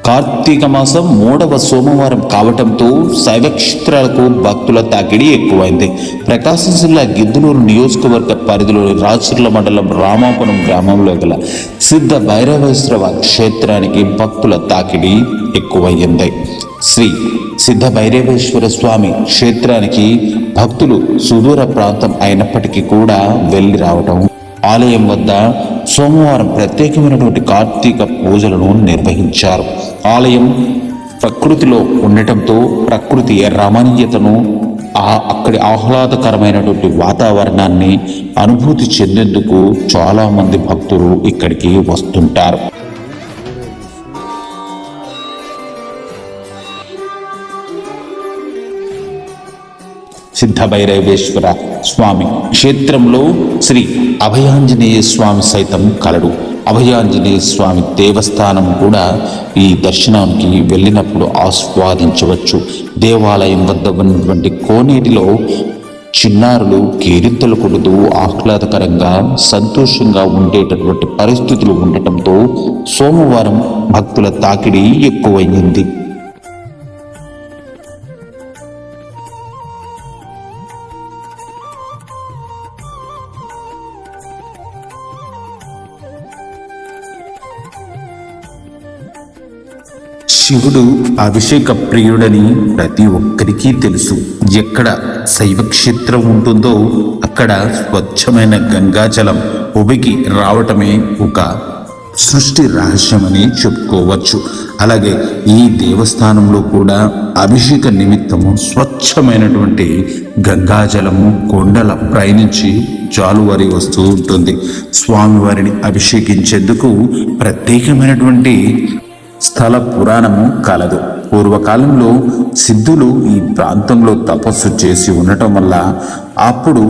కార్తీక మాసం 3వ సోమవారం కావటంతో శైవక్షేత్రాలకు భక్తుల తాకిడి ఎక్కువైంది. ప్రకాశం జిల్లా గిద్దలూరు నియోజకవర్గ పరిధిలోని రాచర్ల మండలం రామాపురం గ్రామంలో గల సిద్ధ భైరవేశ్వర క్షేత్రానికి భక్తుల తాకిడి ఎక్కువయ్యింది. శ్రీ సిద్ధ భైరవేశ్వర స్వామి క్షేత్రానికి భక్తులు సుదూర ప్రాంతం అయినప్పటికీ కూడా వెళ్ళి రావటం, ఆలయం వద్ద సోమవారం ప్రత్యేకమైనటువంటి కార్తీక పూజలను నిర్వహించారు. ఆలయం ప్రకృతిలో ఉండటంతో ప్రకృతి రమణీయతను, అక్కడి ఆహ్లాదకరమైనటువంటి వాతావరణాన్ని అనుభూతి చెందేందుకు చాలా మంది భక్తులు ఇక్కడికి వస్తుంటారు. సిద్ధ భైరవేశ్వర స్వామి క్షేత్రంలో శ్రీ అభయాంజనేయ స్వామి సైతం కలడు. అభయాంజనేయ స్వామి దేవస్థానం కూడా ఈ దర్శనానికి వెళ్ళినప్పుడు ఆస్వాదించవచ్చు. దేవాలయం వద్ద ఉన్నటువంటి కోనేటిలో చిన్నారులు కేరింతలు కొడుతూ ఆహ్లాదకరంగా సంతోషంగా ఉండేటటువంటి పరిస్థితులు ఉండటంతో సోమవారం భక్తుల తాకిడి ఎక్కువయ్యింది. శివుడు అభిషేక ప్రియుడని ప్రతి ఒక్కరికి తెలుసు. ఎక్కడ శైవక్షేత్రం ఉంటుందో అక్కడ స్వచ్ఛమైన గంగాజలం ఉబికి రావటమే ఒక సృష్టి రహస్యమని చెప్పుకోవచ్చు. అలాగే ఈ దేవస్థానంలో కూడా అభిషేక నిమిత్తము స్వచ్ఛమైనటువంటి గంగాజలము కొండల ప్రయాణించి జాలువారి వస్తూ ఉంటుంది. స్వామివారిని అభిషేకించేందుకు ప్రత్యేకమైనటువంటి స్థల పురాణము కలదు. పూర్వకాలంలో సిద్ధులు ఈ ప్రాంతంలో తపస్సు చేసి ఉండటం వల్ల అప్పుడు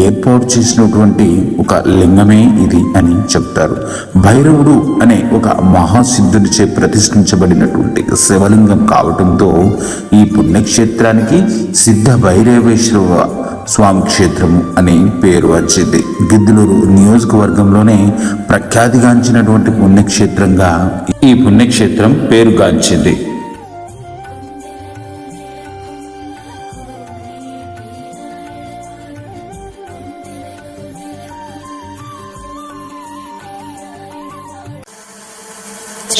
ఏర్పాటు చేసినటువంటి ఒక లింగమే ఇది అని చెప్తారు. భైరవుడు అనే ఒక మహాసిద్ధునిచే ప్రతిష్ఠించబడినటువంటి శివలింగం కావటంతో ఈ పుణ్యక్షేత్రానికి సిద్ధ భైరవేశ్వర స్వామి క్షేత్రము అనే పేరు వచ్చింది. గిద్దలూరు నియోజకవర్గంలోనే ప్రఖ్యాతిగాంచినటువంటి పుణ్యక్షేత్రంగా ఈ పుణ్యక్షేత్రం పేరుగాంచింది.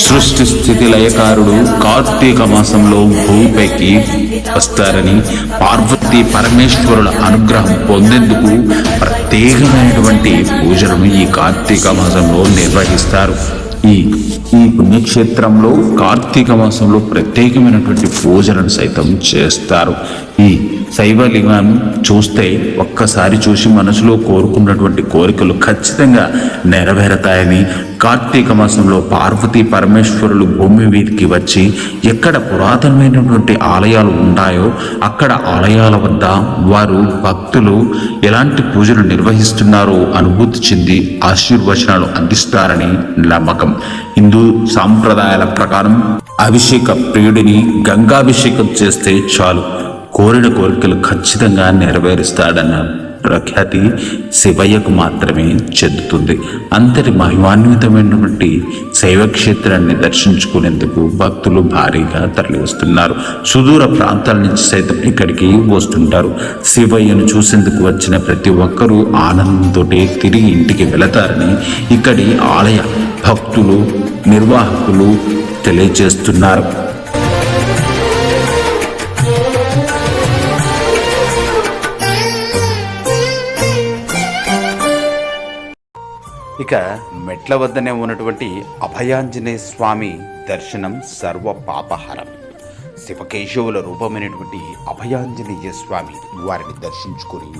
సృష్టి స్థితి లయకారుడు కార్తీక మాసంలో భూమిపైకి వస్తారని, పార్వతీ పరమేశ్వరుల అనుగ్రహం పొందేందుకు ప్రత్యేకమైనటువంటి పూజలను ఈ కార్తీక మాసంలో నిర్వహిస్తారు. ఈ పుణ్యక్షేత్రంలో కార్తీక మాసంలో ప్రత్యేకమైనటువంటి పూజలను సైతం చేస్తారు. ఈ శైవలింగం చూస్తే ఒక్కసారి చూసి మనసులో కోరుకున్నటువంటి కోరికలు ఖచ్చితంగా నెరవేరతాయని, కార్తీక మాసంలో పార్వతీ పరమేశ్వరులు భూమి వీధికి వచ్చి ఎక్కడ పురాతనమైనటువంటి ఆలయాలు ఉన్నాయో అక్కడ ఆలయాల వద్ద వారు భక్తులు ఎలాంటి పూజలు నిర్వహిస్తున్నారో అనుభూతి చెంది ఆశీర్వచనాలు అందిస్తారని నమ్మకం. హిందూ సాంప్రదాయాల ప్రకారం అభిషేక ప్రియుడిని గంగాభిషేకం చేస్తే చాలు, కోరిన కోరికలు ఖచ్చితంగా నెరవేరుస్తాడన్న ప్రఖ్యాతి శివయ్యకు మాత్రమే చెందుతుంది. అంతటి మహిమాన్వితమైనటువంటి శైవక్షేత్రాన్ని దర్శించుకునేందుకు భక్తులు భారీగా తరలివస్తున్నారు. సుదూర ప్రాంతాల నుంచి సైతం ఇక్కడికి వస్తుంటారు. శివయ్యను చూసేందుకు వచ్చిన ప్రతి ఒక్కరూ ఆనందంతో తిరిగి ఇంటికి వెళతారని ఇక్కడి ఆలయ భక్తులు, నిర్వాహకులు తెలియజేస్తున్నారు. ఇక మెట్ల వద్దనే ఉన్నటువంటి అభయాంజనేయ స్వామి దర్శనం సర్వ పాపహరం. శివకేశవుల రూపమైనటువంటి అభయాంజనేయ స్వామి వారిని దర్శించుకొని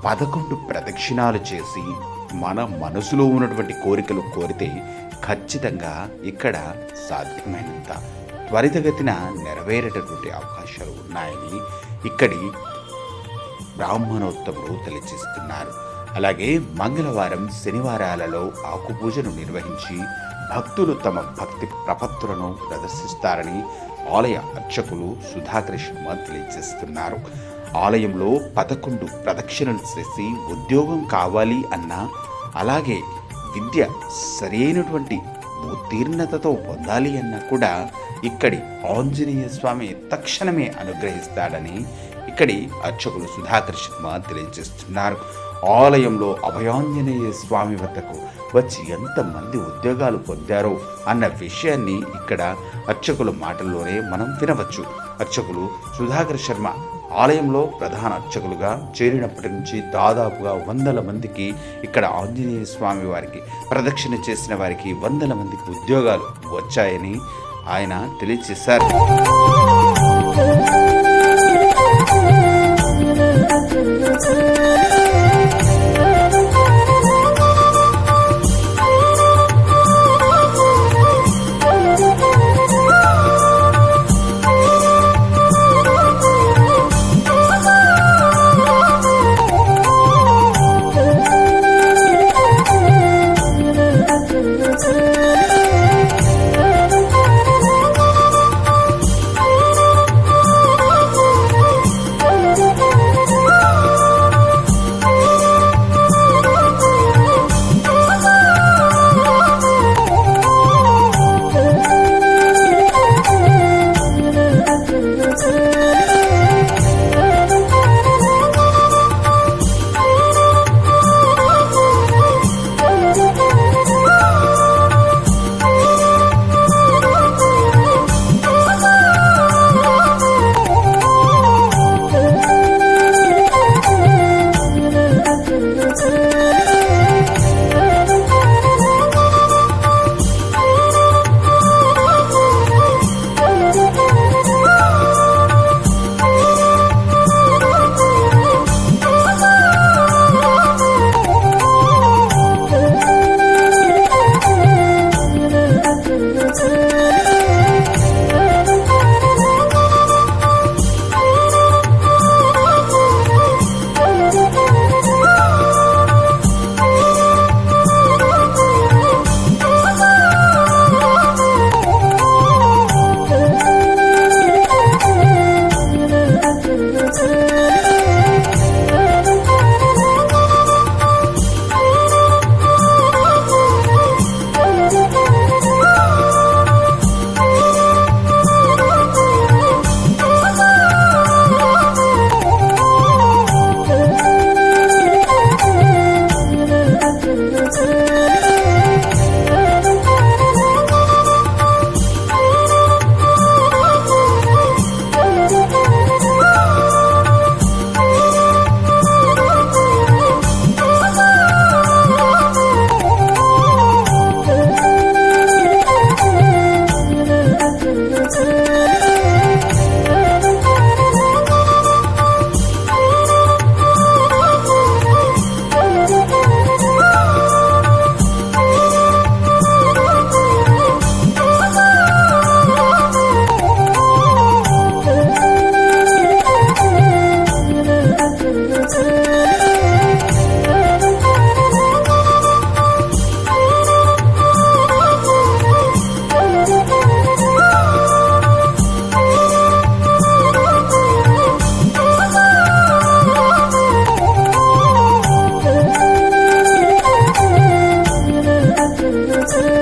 11 ప్రదక్షిణాలు చేసి మన మనసులో ఉన్నటువంటి కోరికలు కోరితే ఖచ్చితంగా ఇక్కడ సాధ్యమైనంత త్వరితగతిన నెరవేరేటటువంటి అవకాశాలు ఉన్నాయని ఇక్కడి బ్రాహ్మణోత్తములు తెలియజేస్తున్నారు. అలాగే మంగళవారం, శనివారాలలో ఆకుపూజను నిర్వహించి భక్తులు తమ భక్తి ప్రపత్తులను ప్రదర్శిస్తారని ఆలయ అర్చకులు సుధాకర్ శర్మ తెలియజేస్తున్నారు. ఆలయంలో 11 ప్రదక్షిణలు చేసి ఉద్యోగం కావాలి అన్నా, అలాగే విద్య సరైనటువంటి ఉత్తీర్ణతతో పొందాలి అన్నా కూడా ఇక్కడి ఆంజనేయ స్వామి తక్షణమే అనుగ్రహిస్తాడని ఇక్కడి అర్చకులు సుధాకర్ శర్మ తెలియజేస్తున్నారు. ఆలయంలో అభయాంజనేయ స్వామి వద్దకు వచ్చి ఎంతమంది ఉద్యోగాలు పొందారో అన్న విషయాన్ని ఇక్కడ అర్చకుల మాటల్లోనే మనం వినవచ్చు. అర్చకులు సుధాకర్ శర్మ ఆలయంలో ప్రధాన అర్చకులుగా చేరినప్పటి నుంచి దాదాపుగా 100 మందికి ఇక్కడ ఆంజనేయ స్వామి వారికి ప్రదక్షిణ చేసిన వారికి 100 మందికి ఉద్యోగాలు వచ్చాయని ఆయన తెలియజేశారు. Thank you.